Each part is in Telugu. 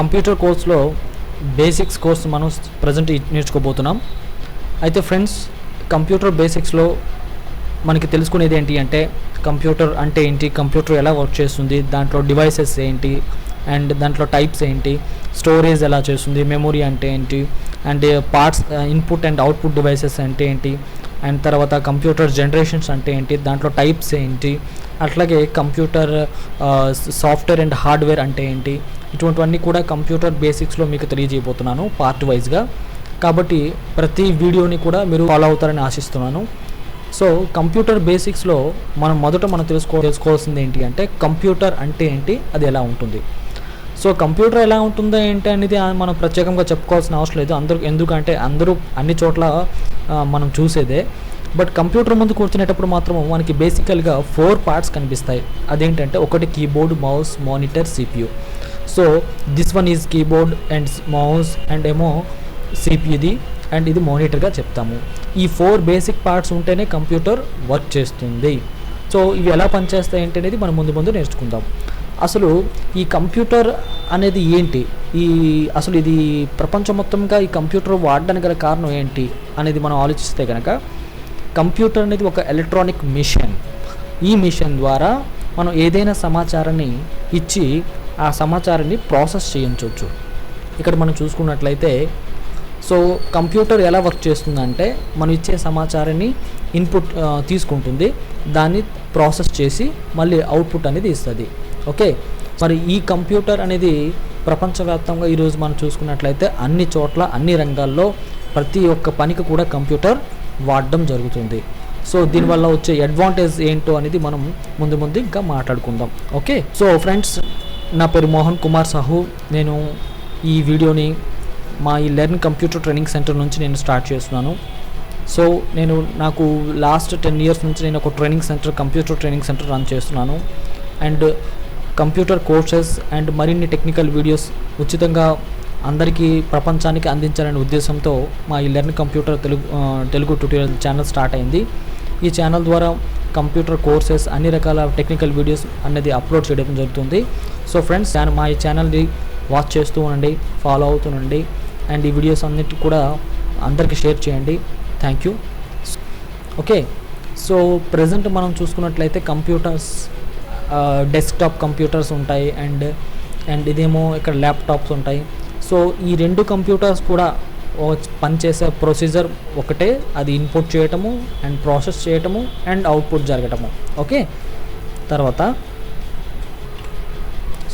కంప్యూటర్ కోర్స్లో బేసిక్స్ కోర్స్ మనం ప్రజెంట్ నేర్చుకోబోతున్నాం. అయితే ఫ్రెండ్స్, కంప్యూటర్ బేసిక్స్లో మనకి తెలుసుకునేది ఏంటి అంటే కంప్యూటర్ అంటే ఏంటి, కంప్యూటర్ ఎలా వర్క్ చేస్తుంది, దాంట్లో డివైసెస్ ఏంటి, అండ్ దాంట్లో టైప్స్ ఏంటి, స్టోరేజ్ ఎలా చేస్తుంది, మెమొరీ అంటే ఏంటి, and parts input and output devices అంటే ఏంటి, అండ్ తర్వాత కంప్యూటర్ జనరేషన్స్ అంటే ఏంటి, దాంట్లో టైప్స్ ఏంటి, అట్లాగే కంప్యూటర్ సాఫ్ట్వేర్ అండ్ హార్డ్వేర్ అంటే ఏంటి, ఇటువంటివన్నీ కూడా కంప్యూటర్ బేసిక్స్లో మీకు తెలియజేయబోతున్నాను పార్ట్ వైజ్గా. కాబట్టి ప్రతి వీడియోని కూడా మీరు ఫాలో అవుతారని ఆశిస్తున్నాను. సో కంప్యూటర్ బేసిక్స్లో మనం తెలుసుకోవాల్సింది ఏంటి అంటే కంప్యూటర్ అంటే ఏంటి, అది ఎలా ఉంటుంది. సో కంప్యూటర్ ఎలా ఉంటుందో ఏంటి అనేది మనం ప్రత్యేకంగా చెప్పుకోవాల్సిన అవసరం లేదు ఎందుకంటే అందరూ అన్ని చోట్ల మనం చూసేదే. బట్ కంప్యూటర్ ముందు కూర్చునేటప్పుడు మాత్రం మనకి బేసికల్గా 4 పార్ట్స్ కనిపిస్తాయి. అదేంటంటే ఒకటి keyboard, mouse, monitor, CPU. So this one is keyboard and mouse and ఏమో CPUది అండ్ ఇది మానిటర్గా చెప్తాము. ఈ 4 బేసిక్ పార్ట్స్ ఉంటేనే కంప్యూటర్ వర్క్ చేస్తుంది. సో ఇవి ఎలా పనిచేస్తాయి ఏంటి అనేది మనం ముందు నేర్చుకుందాం. అసలు ఈ కంప్యూటర్ అనేది ఏంటి, అసలు ఇది ప్రపంచం మొత్తంగా ఈ కంప్యూటర్ వాడడానికి గల కారణం ఏంటి అనేది మనం ఆలోచిస్తే కనుక, కంప్యూటర్ అనేది ఒక ఎలక్ట్రానిక్ మిషన్. ఈ మిషన్ ద్వారా మనం ఏదైనా సమాచారాన్ని ఇచ్చి ఆ సమాచారాన్ని ప్రాసెస్ చేయించవచ్చు. ఇక్కడ మనం చూసుకున్నట్లయితే సో కంప్యూటర్ ఎలా వర్క్ చేస్తుందంటే మనం ఇచ్చే సమాచారాన్ని ఇన్పుట్ తీసుకుంటుంది, దాన్ని ప్రాసెస్ చేసి మళ్ళీ అవుట్పుట్ అనేది ఇస్తుంది. ఓకే, మరి ఈ కంప్యూటర్ అనేది ప్రపంచవ్యాప్తంగా ఈరోజు మనం చూసుకున్నట్లయితే అన్ని చోట్ల అన్ని రంగాల్లో ప్రతి ఒక్క పనికి కూడా కంప్యూటర్ వాడడం జరుగుతుంది. సో దీనివల్ల వచ్చే అడ్వాంటేజ్ ఏంటో అనేది మనం ముందు ఇంకా మాట్లాడుకుందాం. ఓకే, సో ఫ్రెండ్స్, నా పేరు మోహన్ కుమార్ సాహు. నేను ఈ వీడియోని మా ఈ లెర్న్ కంప్యూటర్ ట్రైనింగ్ సెంటర్ నుంచి నేను స్టార్ట్ చేస్తున్నాను. సో నాకు లాస్ట్ 10 years నుంచి నేను ఒక కంప్యూటర్ ట్రైనింగ్ సెంటర్ రన్ చేస్తున్నాను. అండ్ కంప్యూటర్ కోర్సెస్ అండ్ మరిన్ని టెక్నికల్ వీడియోస్ ఉచితంగా అందరికీ ప్రపంచానికి అందించాలనే ఉద్దేశంతో మా ఈ learn computer Telugu tutorial channel start అయింది. ఈ ఛానల్ ద్వారా కంప్యూటర్ కోర్సెస్ అన్ని రకాల టెక్నికల్ వీడియోస్ అనేది అప్లోడ్ చేయడం జరుగుతుంది. సో ఫ్రెండ్స్, మా ఈ ఛానల్ని వాచ్ చేస్తూ ఉండండి, ఫాలో అవుతుండండి, అండ్ ఈ వీడియోస్ అన్నిటి కూడా అందరికీ షేర్ చేయండి. Thank you. Okay, so present మనం చూసుకున్నట్లయితే కంప్యూటర్స్, డెస్క్టాప్ కంప్యూటర్స్ ఉంటాయి అండ్ ఇదేమో ఇక్కడ ల్యాప్టాప్స్ ఉంటాయి. సో ఈ 2 కంప్యూటర్స్ కూడా పనిచేసే ప్రొసీజర్ ఒకటే, అది ఇన్పుట్ చేయటము అండ్ ప్రాసెస్ చేయటము అండ్ అవుట్పుట్ జరగటము. ఓకే, తర్వాత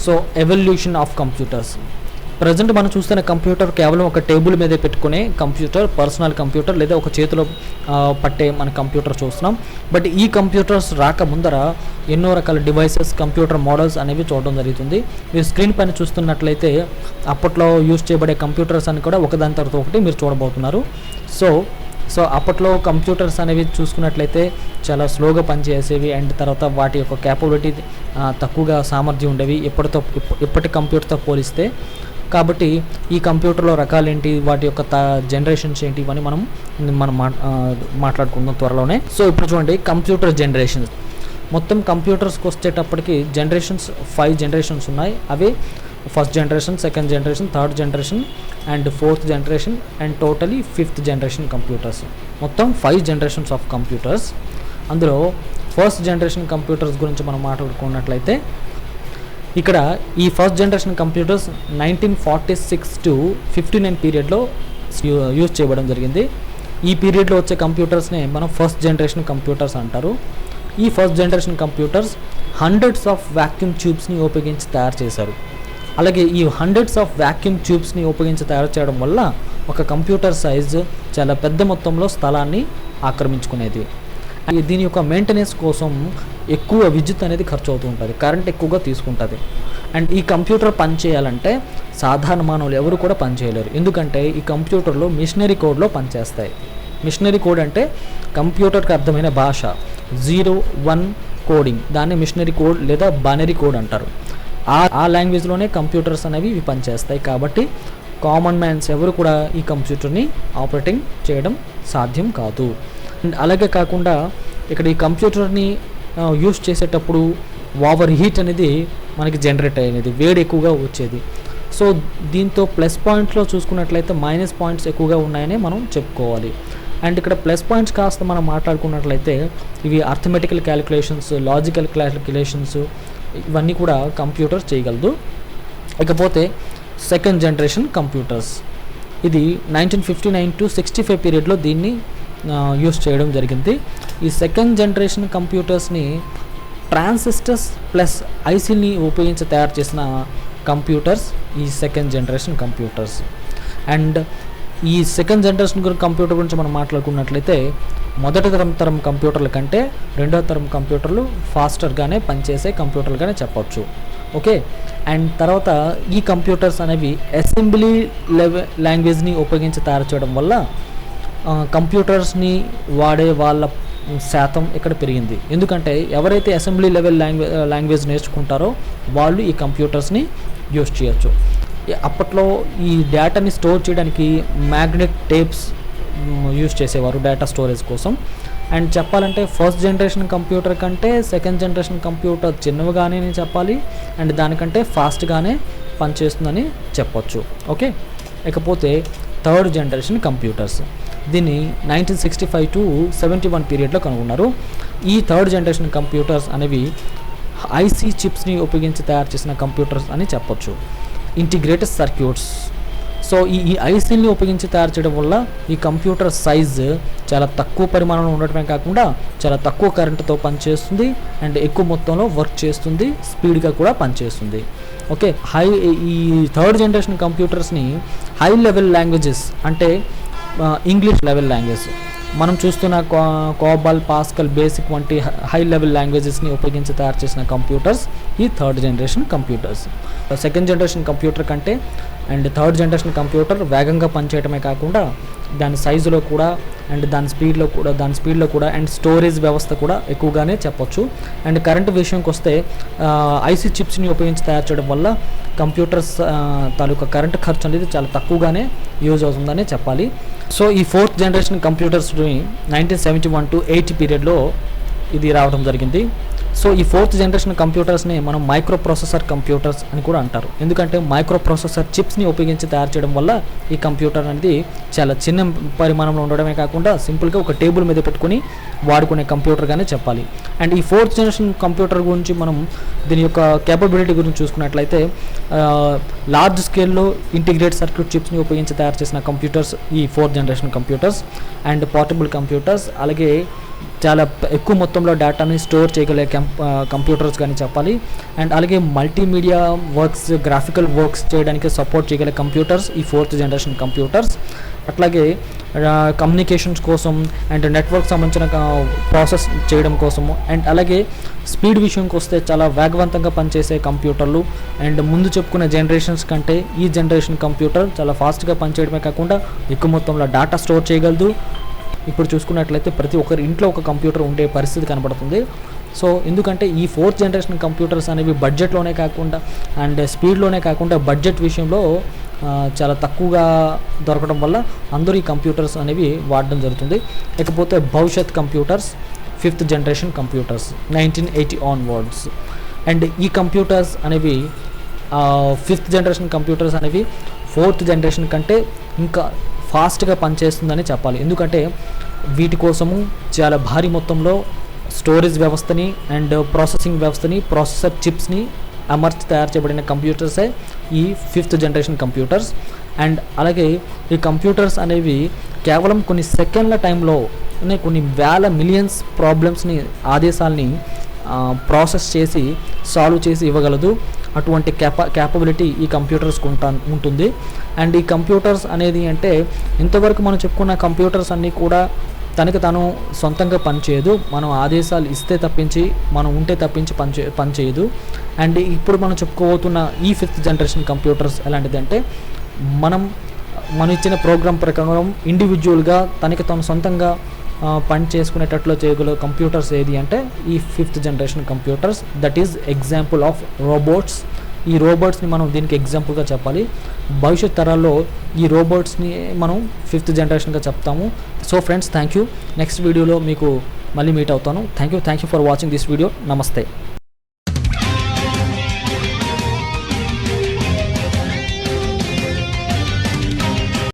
so evolution of computers. Present మనం చూస్తున్న కంప్యూటర్ కేవలం ఒక టేబుల్ మీద పెట్టుకునే కంప్యూటర్, పర్సనల్ కంప్యూటర్ లేదా ఒక చేతిలో పట్టే మన కంప్యూటర్ చూస్తున్నాం. బట్ ఈ కంప్యూటర్స్ రాక ముందర ఎన్నో రకాల డివైసెస్, కంప్యూటర్ మోడల్స్ అనేవి చూడడం జరుగుతుంది. మీరు స్క్రీన్ పైన చూస్తున్నట్లయితే అప్పట్లో యూజ్ చేయబడే కంప్యూటర్స్ అని కూడా ఒకదాని తర్వాత ఒకటి మీరు చూడబోతున్నారు. సో అప్పట్లో కంప్యూటర్స్ అనేవి చూసుకున్నట్లయితే చాలా స్లోగా పనిచేసేవి అండ్ తర్వాత వాటి యొక్క క్యాపబిలిటీ తక్కువగా సామర్థ్యం ఉండేవి ఇప్పటి కంప్యూటర్తో పోలిస్తే. కాబట్టి ఈ కంప్యూటర్లో రకాలేంటి, వాటి యొక్క జనరేషన్స్ ఏంటి, ఇవన్నీ మనం మాట్లాడుకుందాం త్వరలోనే. సో ఇప్పుడు చూడండి, కంప్యూటర్ జనరేషన్స్. మొత్తం కంప్యూటర్స్కి వచ్చేటప్పటికి 5 జనరేషన్స్ ఉన్నాయి. అవి first generation, second generation, third generation and fourth generation and totally 5th generation computers. మొత్తం 5 జనరేషన్స్ ఆఫ్ కంప్యూటర్స్. అందులో ఫస్ట్ జనరేషన్ కంప్యూటర్స్ గురించి మనం మాట్లాడుకున్నట్లయితే ఇక్కడ ఈ ఫస్ట్ జనరేషన్ కంప్యూటర్స్ 1946 to 59 పీరియడ్లో యూజ్ చేయడం జరిగింది. ఈ పీరియడ్లో వచ్చే కంప్యూటర్స్నే మనం ఫస్ట్ జనరేషన్ కంప్యూటర్స్ అంటారు. ఈ first generation computers hundreds of vacuum ట్యూబ్స్ని ఉపయోగించి తయారు చేశారు. అలాగే ఈ హండ్రెడ్స్ ఆఫ్ వాక్యూమ్ ట్యూబ్స్ని ఉపయోగించి తయారు చేయడం వల్ల ఒక కంప్యూటర్ సైజు చాలా పెద్ద మొత్తంలో స్థలాన్ని ఆక్రమించుకునేది. దీని యొక్క మెయింటెనెన్స్ కోసం ఎక్కువ విద్యుత్ అనేది ఖర్చు అవుతూ ఉంటుంది, కరెంట్ ఎక్కువగా తీసుకుంటుంది. అండ్ ఈ కంప్యూటర్ పనిచేయాలంటే సాధారణ మానవులు ఎవరు కూడా పనిచేయలేరు, ఎందుకంటే ఈ కంప్యూటర్లో మిషనరీ కోడ్లో పనిచేస్తాయి. మిషనరీ కోడ్ అంటే కంప్యూటర్కి అర్థమైన భాష, 0-1 కోడింగ్, దాన్ని మిషనరీ కోడ్ లేదా బైనరీ కోడ్ అంటారు. ఆ లాంగ్వేజ్లోనే కంప్యూటర్స్ అనేవి ఇవి పనిచేస్తాయి. కాబట్టి కామన్ మ్యాన్స్ ఎవరు కూడా ఈ కంప్యూటర్ని ఆపరేటింగ్ చేయడం సాధ్యం కాదు. అండ్ అలాగే కాకుండా ఇక్కడ ఈ కంప్యూటర్ని యూస్ చేసేటప్పుడు ఓవర్ హీట్ అనేది మనకి జనరేట్ అయ్యేది, వేడి ఎక్కువగా వచ్చేది. సో దీంతో ప్లస్ పాయింట్స్లో చూసుకున్నట్లయితే మైనస్ పాయింట్స్ ఎక్కువగా ఉన్నాయని మనం చెప్పుకోవాలి. అండ్ ఇక్కడ ప్లస్ పాయింట్స్ కాస్త మనం మాట్లాడుకున్నట్లయితే ఇవి అర్థమెటికల్ క్యాలిక్యులేషన్స్, లాజికల్ క్యాలిక్యులేషన్స్ ఇవన్నీ కూడా కంప్యూటర్ చేయగలదు. ఇకపోతే సెకండ్ జనరేషన్ కంప్యూటర్స్, ఇది 1959 to 65 పీరియడ్లో దీన్ని యూస్ చేయడం జరిగింది. ఈ సెకండ్ జనరేషన్ కంప్యూటర్స్ని ట్రాన్సిస్టర్స్ ప్లస్ ఐసీని ఉపయోగించి తయారు చేసిన కంప్యూటర్స్ ఈ సెకండ్ జనరేషన్ కంప్యూటర్స్. అండ్ ఈ సెకండ్ జనరేషన్ కంప్యూటర్ గురించి మనం మాట్లాడుకున్నట్లయితే మొదటి తరం కంప్యూటర్ల కంటే రెండో తరం కంప్యూటర్లు ఫాస్టర్గానే పనిచేసే కంప్యూటర్లుగానే చెప్పొచ్చు. ఓకే, అండ్ తర్వాత ఈ కంప్యూటర్స్ అనేవి అసెంబ్లీ లాంగ్వేజ్ని ఉపయోగించి తయారు చేయడం వల్ల కంప్యూటర్స్ని వాడే వాళ్ళ శాతం ఇక్కడ పెరిగింది. ఎందుకంటే ఎవరైతే అసెంబ్లీ లెవెల్ లాంగ్వేజ్ నేర్చుకుంటారో వాళ్ళు ఈ కంప్యూటర్స్ని యూస్ చేయొచ్చు. అప్పట్లో ఈ డేటాని స్టోర్ చేయడానికి మ్యాగ్నెట్ టేప్స్ యూస్ చేసేవారు డేటా స్టోరేజ్ కోసం. అండ్ చెప్పాలంటే ఫస్ట్ జనరేషన్ కంప్యూటర్ కంటే సెకండ్ జనరేషన్ కంప్యూటర్ చిన్నవిగానే చెప్పాలి, అండ్ దానికంటే ఫాస్ట్గానే పనిచేస్తుందని చెప్పొచ్చు. ఓకే, ఇకపోతే థర్డ్ జనరేషన్ కంప్యూటర్స్, దీన్ని 1965 to 71 పీరియడ్లో కనుగొన్నారు. ఈ థర్డ్ జనరేషన్ కంప్యూటర్స్ అనేవి ఐసీ చిప్స్ని ఉపయోగించి తయారు చేసిన కంప్యూటర్స్ అని చెప్పొచ్చు. ఇంటిగ్రేటెడ్ సర్క్యూట్స్, సో ఈ ఐసీని ఉపయోగించి తయారు చేయడం వల్ల ఈ కంప్యూటర్ సైజ్ చాలా తక్కువ పరిమాణంలో ఉండటమే కాకుండా చాలా తక్కువ కరెంటుతో పనిచేస్తుంది అండ్ ఎక్కువ మొత్తంలో వర్క్ చేస్తుంది, స్పీడ్గా కూడా పనిచేస్తుంది. ఓకే, ఈ థర్డ్ జనరేషన్ కంప్యూటర్స్ని హై లెవెల్ లాంగ్వేజెస్ అంటే ఇంగ్లీష్ లెవెల్ లాంగ్వేజ్, మనం చూస్తున్న కోబాల్, పాస్కల్, బేసిక్ వంటి హై లెవెల్ లాంగ్వేజెస్ని ఉపయోగించి తయారు చేసిన కంప్యూటర్స్ ఈ third generation computers. Second generation computer కంటే అండ్ థర్డ్ జనరేషన్ కంప్యూటర్ వేగంగా పనిచేయడమే కాకుండా దాని సైజులో కూడా అండ్ దాని స్పీడ్లో కూడా అండ్ స్టోరేజ్ వ్యవస్థ కూడా ఎక్కువగానే చెప్పొచ్చు. అండ్ కరెంట్ విషయంకి వస్తే ఐసీ చిప్స్ని ఉపయోగించి తయారు చేయడం వల్ల కంప్యూటర్స్ తాలూకా కరెంట్ ఖర్చు అనేది చాలా తక్కువగానే యూజ్ అవుతుందని చెప్పాలి. సో ఈ ఫోర్త్ జనరేషన్ కంప్యూటర్స్ని 1971 to 80 పీరియడ్లో ఇది రావడం జరిగింది. సో ఈ ఫోర్త్ జనరేషన్ కంప్యూటర్స్ని మనం మైక్రో ప్రాసెసర్ కంప్యూటర్స్ అని కూడా అంటారు. ఎందుకంటే మైక్రో ప్రాసెసర్ చిప్స్ని ఉపయోగించి తయారు చేయడం వల్ల ఈ కంప్యూటర్ అనేది చాలా చిన్న పరిమాణంలో ఉండడమే కాకుండా సింపుల్గా ఒక టేబుల్ మీద పెట్టుకుని వాడుకునే కంప్యూటర్గానే చెప్పాలి. అండ్ ఈ ఫోర్త్ జనరేషన్ కంప్యూటర్ గురించి మనం దీని యొక్క కేపబిలిటీ గురించి చూసుకున్నట్లయితే లార్జ్ స్కేల్లో ఇంటిగ్రేటెడ్ సర్క్యూట్ చిప్స్ని ఉపయోగించి తయారు చేసిన కంప్యూటర్స్ ఈ fourth generation computers. And portable computers, అలాగే చాలా ఎక్కువ మొత్తంలో డేటాని స్టోర్ చేయగలిగే కంప్యూటర్స్ కానీ చెప్పాలి. అండ్ అలాగే మల్టీమీడియా వర్క్స్, గ్రాఫికల్ వర్క్స్ చేయడానికి సపోర్ట్ చేయగల కంప్యూటర్స్ ఈ ఫోర్త్ జనరేషన్ కంప్యూటర్స్. అట్లాగే కమ్యూనికేషన్స్ కోసం అండ్ నెట్వర్క్ సంబంధించిన ప్రాసెస్ చేయడం కోసము అండ్ అలాగే స్పీడ్ విషయంకి వస్తే చాలా వేగవంతంగా పనిచేసే కంప్యూటర్లు. అండ్ ముందు చెప్పుకునే జనరేషన్స్ కంటే ఈ జనరేషన్ కంప్యూటర్ చాలా ఫాస్ట్గా పనిచేయడమే కాకుండా ఎక్కువ మొత్తంలో డేటా స్టోర్ చేయగలదు. ఇప్పుడు చూసుకున్నట్లయితే ప్రతి ఒక్కరి ఇంట్లో ఒక కంప్యూటర్ ఉండే పరిస్థితి కనబడుతుంది. సో ఎందుకంటే ఈ ఫోర్త్ జనరేషన్ కంప్యూటర్స్ అనేవి బడ్జెట్లోనే కాకుండా అండ్ స్పీడ్లోనే కాకుండా బడ్జెట్ విషయంలో చాలా తక్కువగా దొరకడం వల్ల అందరూ ఈ కంప్యూటర్స్ అనేవి వాడడం జరుగుతుంది. ఇకపోతే భవిష్యత్ computers, fifth generation computers 1980 onwards. And ఈ కంప్యూటర్స్ అనేవి ఫిఫ్త్ జనరేషన్ కంప్యూటర్స్ అనేవి ఫోర్త్ జనరేషన్ కంటే ఇంకా ఫాస్ట్గా పనిచేస్తుందని చెప్పాలి. ఎందుకంటే వీటి కోసము చాలా భారీ మొత్తంలో స్టోరేజ్ వ్యవస్థని అండ్ ప్రాసెసింగ్ వ్యవస్థని, ప్రాసెసర్ చిప్స్ని అమర్చి తయారు చేయబడిన కంప్యూటర్సే ఈ ఫిఫ్త్ జనరేషన్ కంప్యూటర్స్. అండ్ అలాగే ఈ కంప్యూటర్స్ అనేవి కేవలం కొన్ని సెకండ్ల టైంలో కొన్ని వేల మిలియన్స్ ప్రాబ్లమ్స్ని, ఆదేశాలని ప్రాసెస్ చేసి సాల్వ్ చేసి ఇవ్వగలదు. అటువంటి క్యాపబిలిటీ ఈ కంప్యూటర్స్కి ఉంటుంది. అండ్ ఈ కంప్యూటర్స్ అనేది అంటే ఇంతవరకు మనం చెప్పుకున్న కంప్యూటర్స్ అన్నీ కూడా తనకి తాను సొంతంగా పనిచేయదు. మనం ఆదేశాలు ఇస్తే తప్పించి, మనం ఉంటే తప్పించి పనిచేయదు. అండ్ ఇప్పుడు మనం చెప్పుకోబోతున్న ఈ ఫిఫ్త్ జనరేషన్ కంప్యూటర్స్ ఎలాంటిది అంటే మనం ఇచ్చిన ప్రోగ్రామ్ ప్రకారం ఇండివిజువల్గా తనకి తాను సొంతంగా పని చేసుకునేటట్లు చేయగల కంప్యూటర్స్ ఏది అంటే ఈ fifth generation computers. That is example of robots. ఈ రోబోట్స్ని మనం దీనికి ఎగ్జాంపుల్గా చెప్పాలి. భవిష్యత్ తరాల్లో ఈ రోబోట్స్ని మనం ఫిఫ్త్ జనరేషన్గా చెప్తాము. So friends, thank you. Next వీడియోలో మీకు మళ్ళీ మీట్ అవుతాను. Thank you for watching this video. నమస్తే.